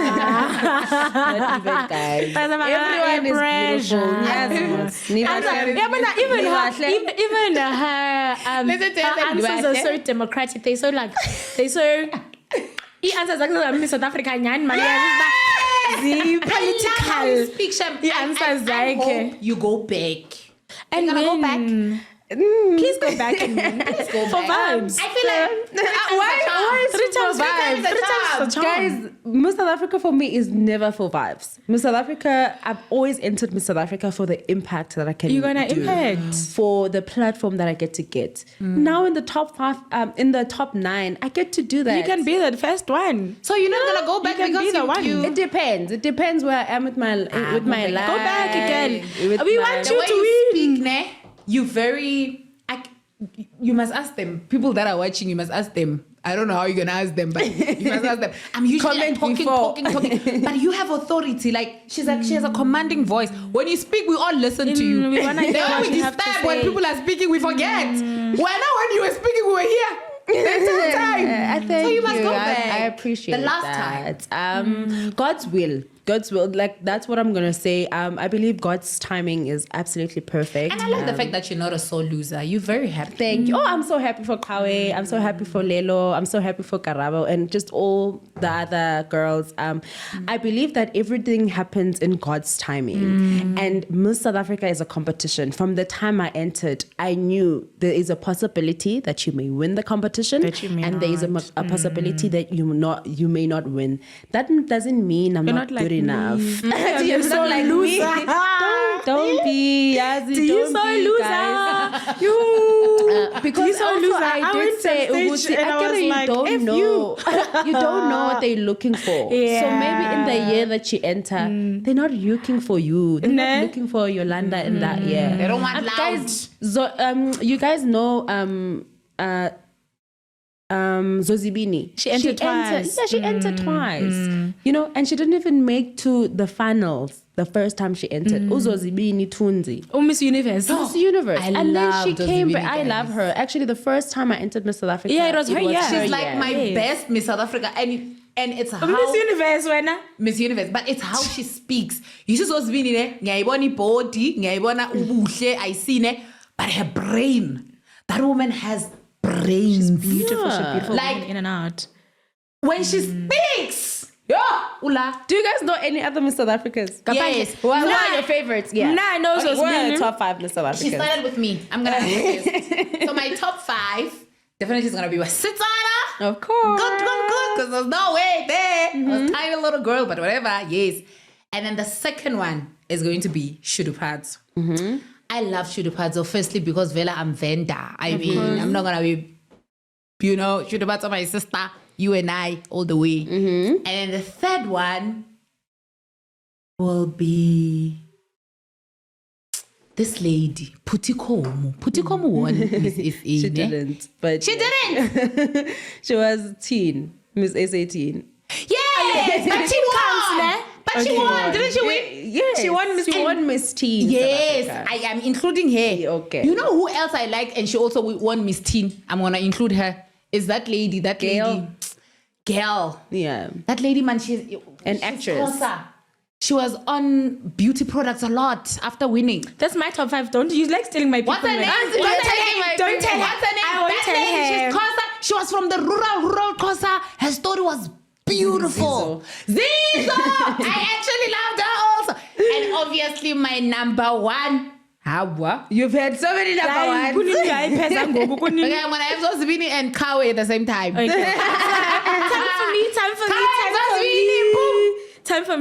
even, guys. Everyone is beautiful. Yes. Even her Listen to her, answers are so democratic. They so he answers like Miss South Africa nyan man. The political Speak Shem. answers I like hope you go back. and gonna go back. Please go back and please go for vibes. I feel like Why Three times the charm. Guys, Miss South Africa for me is never for vibes. Miss South Africa, I've always entered Miss South Africa for the impact that I can You're gonna do, impact. for the platform that I get to get. Now in the top 5, in the top 9, I get to do that. You can be the first one. So you're not gonna go back can because be the one. It depends. It depends where I am with my life. Go back again. with We my- want the you way to you win. speak, ne? You very. You must ask them. People that are watching, you must ask them. I don't know how you're gonna ask them, but you must ask them. I'm usually like Comment talking, before. talking. But you have authority. Like she has a commanding voice. When you speak, we all listen to you. We wanna hear Then what we you have to disturb when say. people are speaking, we forget. When you were speaking, we were here. The entire time. I thank So you must go I back. appreciate The last that. God's will. God's will. Like, that's what I'm going to say. I believe God's timing is absolutely perfect. And I love the fact that you're not a sole loser. You're very happy. Thank you. Oh, I'm so happy for Kawe. I'm so happy for Lelo. I'm so happy for Karabo and just all the other girls. I believe that everything happens in God's timing. And Miss South Africa is a competition. From the time I entered, I knew there is a possibility that you may win the competition, That you may and there is a possibility that you may not win. That doesn't mean I'm You're not not like good me. enough. You're You're so not like me. loser. Don't be, Yazzie. Do you Don't so be, loser? guys. You Because you so also loser. I did went say on stage and I was you like, don't F know you. you don't know what they're looking for. So maybe in the year that you enter, they're not looking for you. They're not looking for Yolanda in that year. They don't want loud. Guys, you guys know Zozibini. She entered twice. She entered twice. You know, and she didn't even make to the finals the first time she entered. Uzozibini Tunzi. Oh, Miss Universe. Miss Universe. I And then love she those came Zibini back. I guys. love her. Actually, the first time I entered Miss South Africa. Yeah, it was her year. She's like Yeah. my best Miss South Africa. And And it's how Miss Universe, wena. Miss Universe, but it's how she speaks. You should also be in ngiyayibona ibody, ngiyayibona ubuhle, ayisine, but her brain. That woman has brains. Beautiful, she's beautiful. Like in and out. when she speaks. Ula. Do you guys know any other Miss South Africans? Yes. Who are your favorites? Yeah. Nah, I know Okay, those what are the women. top 5 Miss South She Africans? started with me. I'm gonna so my top 5 definitely is gonna be Sitsana. Of course. Good, because there's no way there. I was a tiny little girl, but whatever. Yes. And then the second one is going to be Shudupads. I love Shudupads. Firstly, because Vela, I'm Venda. I mean, I'm not gonna be, Shudupads are my sister. You and I all the way. And then the third one will be this lady, Putikomu. Putikomu won Miss FA. She didn't. But She didn't. she was teen. Miss SA18. Yes, but she won. But she won. Didn't she win? Yes. She won Miss Teen. Yes, South Africa. I am including her. Okay. You know who else I like, and she also won Miss Teen. I'm gonna include her. Is that lady? That Gail? lady. Gail. Yeah. That lady, man. She's actress. Xhosa. She was on beauty products a lot after winning. That's my top 5. Don't you like stealing my people? What's her name? man? Don't tell her. Don't tell her. What's her name? I won't That tell lady, her. she's Xhosa. She was from the rural Xhosa. Her story was beautiful. Zizo. I actually loved her also. And obviously my number 1. Hawa. You've had so many number Guys, ones. kuningi ayipeza ngoku, kuningi. Okay, I'm gonna have Zosibini and Kawe at the same time. Okay. Time for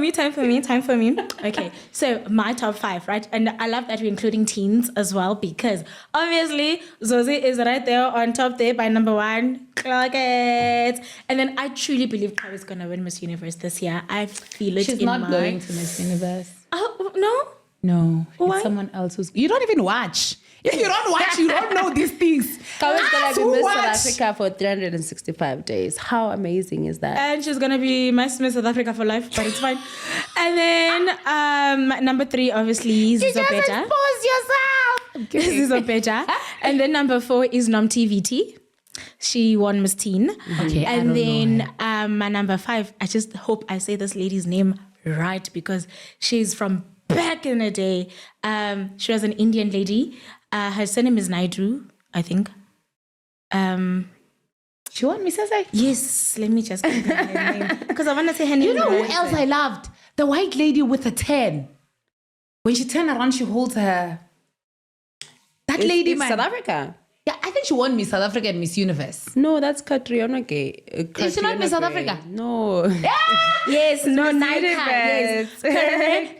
me. Okay, so my top 5, right? And I love that we're including teens as well, because obviously Zosie is right there on top there by number 1. Clock it. And then I truly believe Kawe is gonna win Miss Universe this year. I feel it. She's in not my... going to Miss Universe. Oh no. No, Why? it's someone else who's. You don't even watch. If you don't watch, you don't know these things. Kawe's Us gonna be who Miss watch. South Africa for 365 days. How amazing is that? And she's gonna be Miss South Africa for life, but it's fine. And then number 3, obviously, You just Zizopeta. expose yourself. Zizopeta. And then number 4 is Nom TVT. She won Miss Teen. Okay, I and don't know then my number 5, I just hope I say this lady's name right, because she's from back in the day. She was an Indian lady. Her surname is Naidu, I think. She won Miss SA. Yes, let me just get her name, because I want to say her name. You know who right. else I loved? The white lady with a 10. When she turned around, she holds her. That lady, it's man. South Africa. Yeah, I think she won Miss South Africa and Miss Universe. No, that's Catriona Gay. Is she not Miss South Africa? No. Yes, no, Miss Naika. Yes. Universe.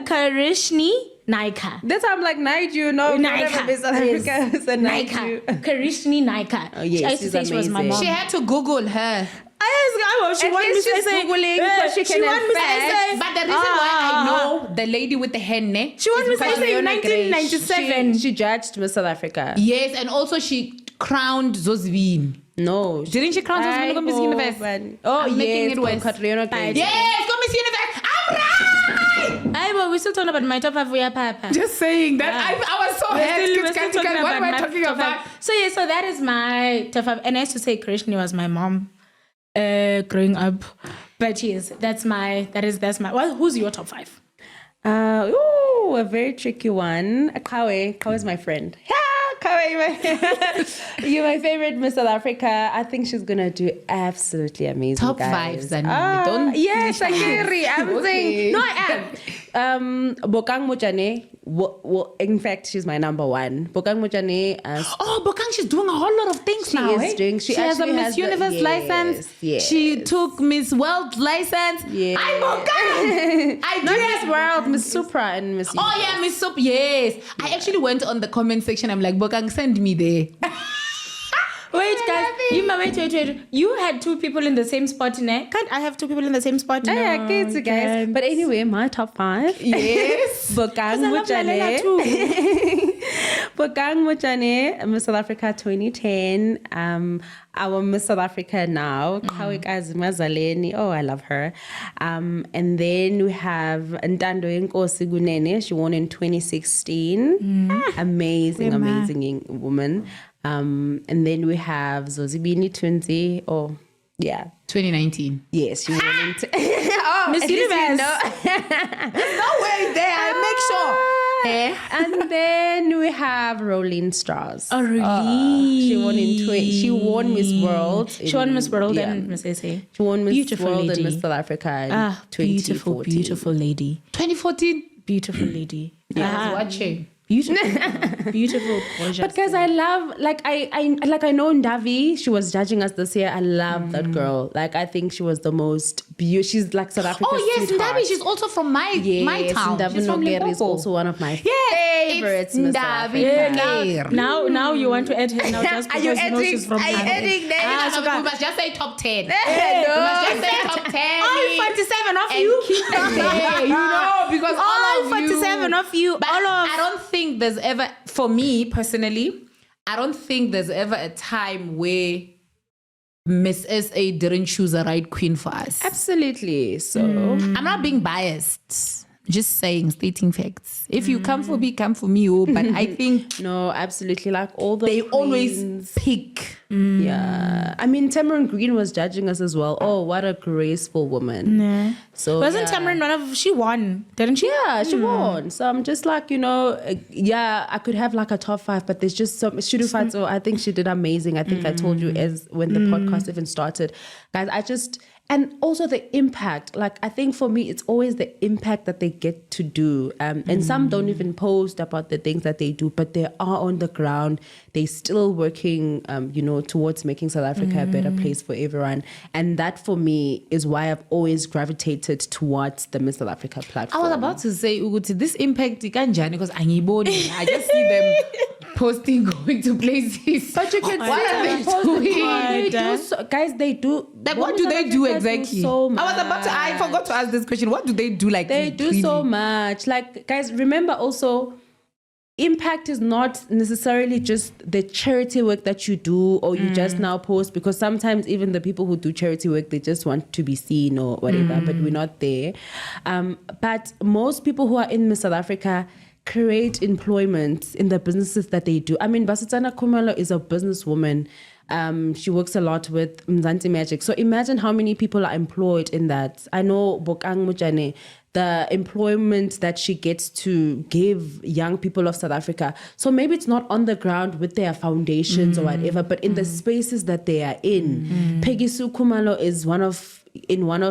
Karishni Naika. That's how I'm like, Naidu. No, Naika. Miss South Yes. Africa. It's a Naika. Naidu. Karishni Naika. Oh, yes, I used to she's say she was my amazing. mom. She had to Google her. She At won least Miss she's SA. Googling because she can won have Miss facts. SA. But the reason why I know the lady with the hen, She won is Miss because- SA in 1997. She judged Miss South Africa. Yes, and also she crowned Zosvin. No. Didn't she crown Zosvin to go Miss Universe? Oh, I'm making yes. it worse. Catriona Gay. Yes, go Miss Universe. I'm right. Aye, but we're still talking about my top 5. We are Papa. Just saying that I was so We're happy. still talking What am I my talking top about? 5. So yeah, so that is my top 5. And I used to say Krishni was my mom growing up. But yes, that's my. Well, who's your top 5? A very tricky one. Kawe. Kawe is my friend. Yeah, Kawe, you're my favorite Miss South Africa. I think she's gonna do absolutely amazing. Top guys. 5, Zanele. Don't Yes, I carry. I'm Okay. saying. No, I am. Bokang Mojane. Well, in fact, she's my number 1. Bokang Mojane. Oh, Bokang, she's doing a whole lot of things now. is doing- she has a actually Miss has the- Universe yes, license. yes. She took Miss World license. Yes. I'm Bokang. I Not did. Miss World, Miss Supra, and Miss. Oh yeah, Miss Soup. Yes. I actually went on the comment section. I'm like, Bokang, send me there. Wait, guys. Wait. You had 2 people in the same spot, ne? Can't I have 2 people in the same spot? Yeah, kids, guys. But anyway, my top 5. Yes. Bokang I love Lalela Mojane. too. Bokang Mojane, Miss South Africa 2010. Our Miss South Africa now, Kawekazi Mazaleni. Oh, I love her. And then we have Ntando Nkosi Gunene. She won in 2016. Amazing woman. And then we have Zozibini Twinzi. Oh, Yeah. 2019. Yes, she won in... Miss Universe. No way there. I make sure. And then we have Rolling Stars. Oh, really? She won She won Miss World. She won Miss World and Miss SA. She won Miss Beautiful World lady. and Miss South Africa in 2014. Beautiful lady. 2014. Beautiful lady. I was watching. Beautiful, gorgeous. But guys, I love, I know Ndavi, she was judging us this year. I love that girl. Like, I think she was the most beautiful. She's like South Africa's sweetheart. Ndavi. She's also from my town. Ndavi She's from Nogeri is Limpopo. also one of my favorites. It's Miss Ndavi Africa. Nogeri. Now you want to add her now just because you know she's from adding that? You must just say top 10. No. You must just say top 10. all 47 of you. Keep it there, you know, because all of 47 you. of you. But All of. I don't think there's ever, for me personally, I don't think there's ever a time where Miss SA didn't choose a right queen for us. Absolutely. So I'm not being biased. Just saying, stating facts. If you come for me, come for me. Oh, but I think no, absolutely. Like all the they queens. always pick. Yeah. I mean, Tamron Green was judging us as well. Oh, what a graceful woman. Nah. So Wasn't Tamron one of... She won, didn't she? Yeah, she won. So I'm just like, I could have like a top 5, but there's just some... Shudufatso, I think she did amazing. I think I told you as when the podcast even started. Guys, and also the impact. Like, I think for me, it's always the impact that they get to do. And some don't even post about the things that they do, but they are on the ground. They're still working, towards making South Africa a better place for everyone. And that for me is why I've always gravitated towards the Miss South Africa platform. I was about to say, Uguti, this impact, because I just see them posting, going to places. But you can what are they doing? Guys, they do. Like, what do they do exactly? So much. I forgot to ask this question. What do they do? Like, they do so much. Like, guys, remember also, impact is not necessarily just the charity work that you do or you just now post, because sometimes even the people who do charity work, they just want to be seen or whatever, but we're not there. But most people who are in Miss South Africa create employment in the businesses that they do. I mean, Basitsana Kumalo is a businesswoman. She works a lot with Mzansi Magic. So imagine how many people are employed in that. I know Bokang Mujane, the employment that she gets to give young people of South Africa. So maybe it's not on the ground with their foundations or whatever, but in the spaces that they are in. Peggy Sue Kumalo is one of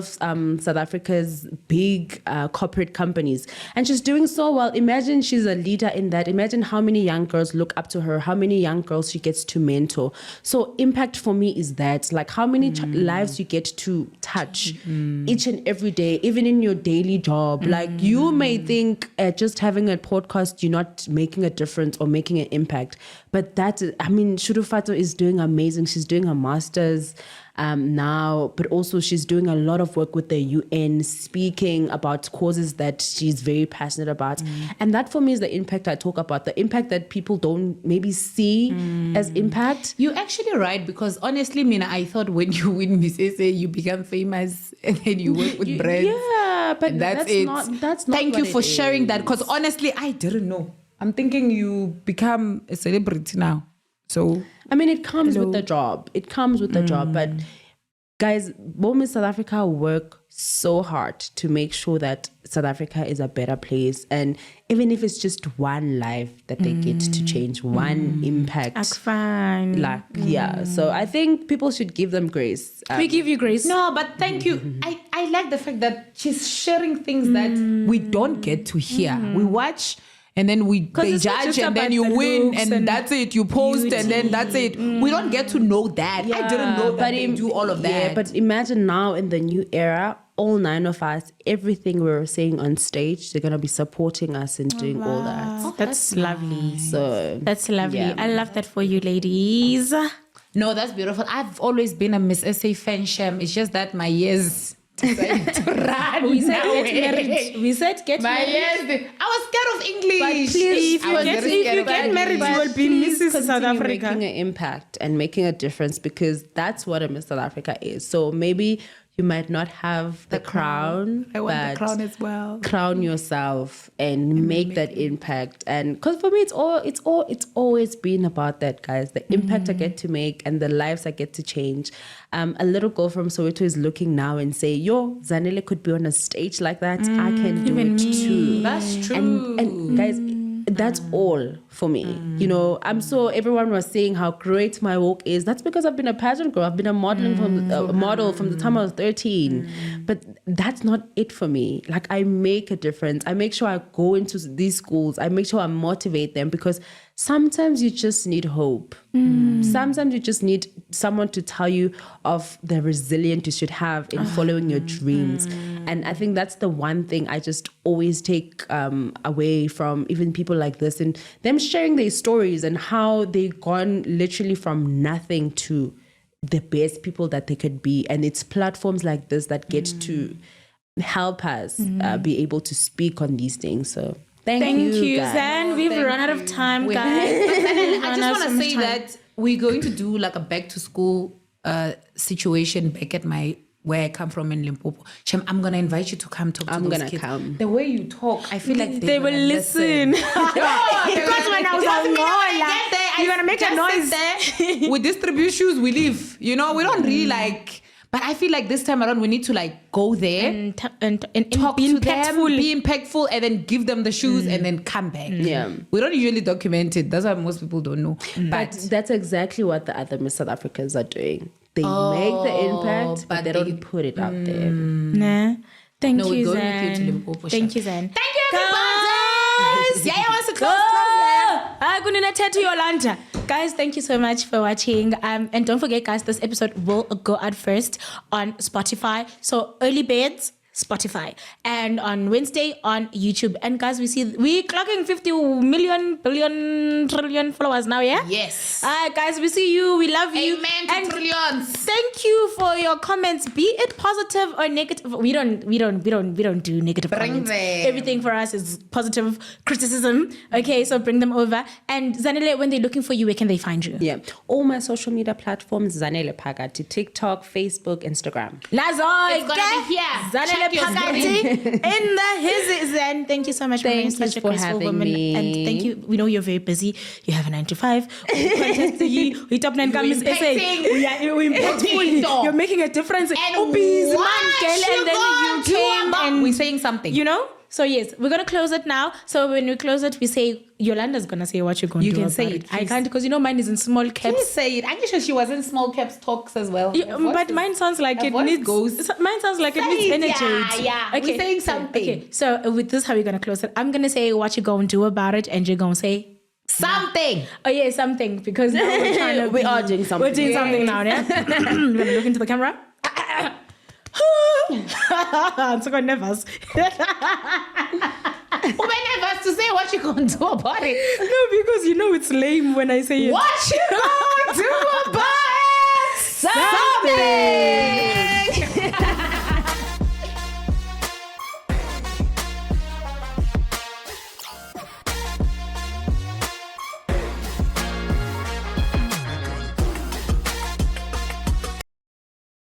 South Africa's big corporate companies, and she's doing so well. Imagine she's a leader in that. Imagine how many young girls look up to her, how many young girls she gets to mentor. So impact for me is that, like, how many lives you get to touch each and every day, even in your daily job. Like, you may think just having a podcast, you're not making a difference or making an impact, but Shudufato is doing amazing. She's doing her master's now, but also she's doing a lot of work with the UN, speaking about causes that she's very passionate about. And that for me is the impact I talk about, the impact that people don't maybe see as impact. You're actually right, because honestly, Mina, I thought when you win Miss SA, you become famous and then you work with brands. Yeah, but that's it. Not Thank you what for it sharing is. that, because honestly, I didn't know. I'm thinking you become a celebrity now. So I mean, it comes with the job. It comes with the job. But guys, Women South Africa work so hard to make sure that South Africa is a better place. And even if it's just one life that they get to change, one impact. That's fine. Yeah. So I think people should give them grace. We give you grace. no, but thank you. I like the fact that she's sharing things that we don't get to hear. We watch and then they it's not judge just and then about you the win looks and that's it. You post and then that's it. We don't get to know that. I didn't know that they do all of that. Yeah, but imagine now in the new era, all 9 of us, everything we're saying on stage, they're going to be supporting us and doing all that. That's lovely. So That's lovely. Yeah. I love that for you, ladies. No, that's beautiful. I've always been a Miss SA fan, Shem. It's just that my years decided to run. We said now. get married. We said get My married. years. I was scared of English. But please, If you get married, you will be Mrs. South Africa. making an impact and making a difference, because that's what a Miss South Africa is. So maybe you might not have the crown. I want the but crown as well. Crown yourself and make that impact. And because for me, it's always been about that, guys. The impact I get to make and the lives I get to change. A little girl from Soweto is looking now and say, yo, Zanele could be on a stage like that. I can do it too. That's true. And guys, that's all for me. You know, everyone was saying how great my work is. That's because I've been a pageant girl. I've been a model from the time I was 13. But that's not it for me. Like, I make a difference. I make sure I go into these schools. I make sure I motivate them, because sometimes you just need hope. Sometimes you just need someone to tell you of the resilience you should have in following your dreams. And I think that's the one thing I just always take away from even people like this, and them sharing their stories and how they've gone literally from nothing to the best people that they could be. And it's platforms like this that get to help us be able to speak on these things. So Thank you, guys. Zan. We've run out of time, guys. I just want to say that we're going to do like a back to school situation back at where I come from in Limpopo. Shem, I'm going to invite you to come talk to those kids. Come. The way you talk, I feel like they will listen. Because when I was on you're going to make a noise. There. We distribute shoes, we leave. You know, we don't really like... But I feel like this time around, we need to like go there and talk be to impactful. them, be impactful, and then give them the shoes and then come back. Yeah. We don't usually document it. That's why most people don't know. But that's exactly what the other Miss South Africans are doing. They make the impact, but they don't put it out there. Nah. Thank you, we're going Zan. with you to Limpopo. Thank you, Zan. Thank you, everybody. Yeah, wants to close. To Yolanda. Guys, thank you so much for watching. And don't forget, guys, this episode will go out first on Spotify. So early birds, Spotify, and on Wednesday on YouTube. And guys, we clocking 50 million, billion, trillion followers now, yeah? Yes. Guys, we see you. We love you. Amen to trillions. Thank you for your comments, be it positive or negative. We don't do negative comments. Them. Everything for us is positive criticism. Okay, so bring them over. And Zanele, when they're looking for you, where can they find you? Yeah, all my social media platforms: Zanele Pakathi, TikTok, Facebook, Instagram. It's gonna be here. Zanele Pakathi in the his. And thank you so much for being such a graceful woman. Me. And thank you. We know you're very busy. You have a 9 to 5. We top 9 companies. We're impactful. You're making a difference. And we're saying something. You know? So yes, we're gonna close it now. So when we close it, we say Yolanda's gonna say what you're gonna do. You can about say it. it. I can't, because you know mine is in small caps. Please say it. I'm sure she was in small caps talks as well. But mine sounds like it needs Mine sounds like it needs energy. Yeah. Okay. We're saying something. Okay. So with this, how we're gonna close it? I'm gonna say what you gonna do about it, and you're gonna say something. Oh yeah, something. Because now we're trying to. We are doing something. We're doing something now. Yeah. We're gonna look into the camera. I'm so nervous. Who nervous to say what you gonna do about it? No, because you know it's lame when I say it. What you gonna do about something?